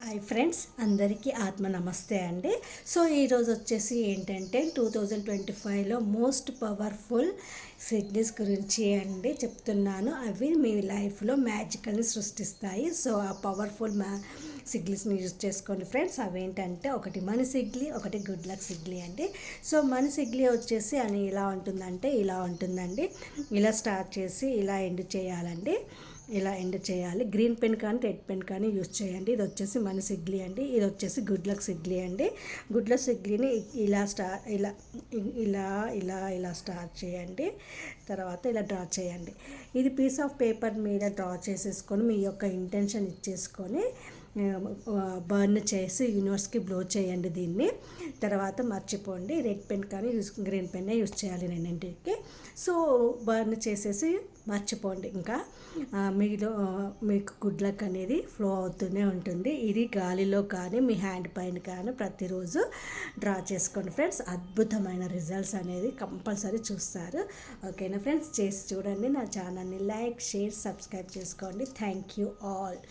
Hi friends, అందరికీ ఆత్మ నమస్తే అండి. సో ఈరోజు వచ్చేసి ఏంటంటే 2025లో మోస్ట్ పవర్ఫుల్ సిగ్నల్స్ గురించి అండి చెప్తున్నాను. అవి మీ లైఫ్లో మ్యాజికల్ని సృష్టిస్తాయి. సో ఆ పవర్ఫుల్ సిగ్నల్స్ని యూజ్ చేసుకోండి ఫ్రెండ్స్. అవేంటంటే ఒకటి మనీ సిగ్లీ, ఒకటి గుడ్ లక్ సిగ్లీ అండి. సో మనీ సిగ్లీ వచ్చేసి అని ఇలా ఉంటుందంటే ఇలా ఉంటుందండి. ఇలా స్టార్ట్ చేసి ఇలా ఎండ్ చేయాలండి. ఇలా ఎండ్ చేయాలి. గ్రీన్ పెన్ కానీ రెడ్ పెన్ కానీ యూజ్ చేయండి. ఇది వచ్చేసి మన సిగ్లీ అండి. ఇది వచ్చేసి గుడ్ లక్ సిగ్లీ అండి. గుడ్ లక్ సిగ్లీని ఇలా ఇలా ఇలా ఇలా ఇలా స్టార్ట్ చేయండి. తర్వాత ఇలా డ్రా చేయండి. ఇది పీస్ ఆఫ్ పేపర్ మీద డ్రా చేసేసుకొని మీ యొక్క ఇంటెన్షన్ ఇచ్చేసుకొని బర్న్ చేసి యూనివర్స్కి బ్లో చేయండి దీన్ని. తర్వాత మర్చిపోండి, రెడ్ పెన్ కానీ గ్రీన్ పెన్నే యూజ్ చేయాలి రెండింటికి. సో బర్న్ చేసేసి మర్చిపోండి. ఇంకా మీకు గుడ్ లక్ అనేది ఫ్లో అవుతూనే ఉంటుంది. ఇది గాలిలో కానీ మీ హ్యాండ్ పైన కానీ ప్రతిరోజు డ్రా చేసుకోండి ఫ్రెండ్స్. అద్భుతమైన రిజల్ట్స్ అనేది కంపల్సరీ చూస్తారు. ఓకేనా ఫ్రెండ్స్, చేసి చూడండి. నా ఛానల్ని లైక్, షేర్, సబ్స్క్రైబ్ చేసుకోండి. Thank you all.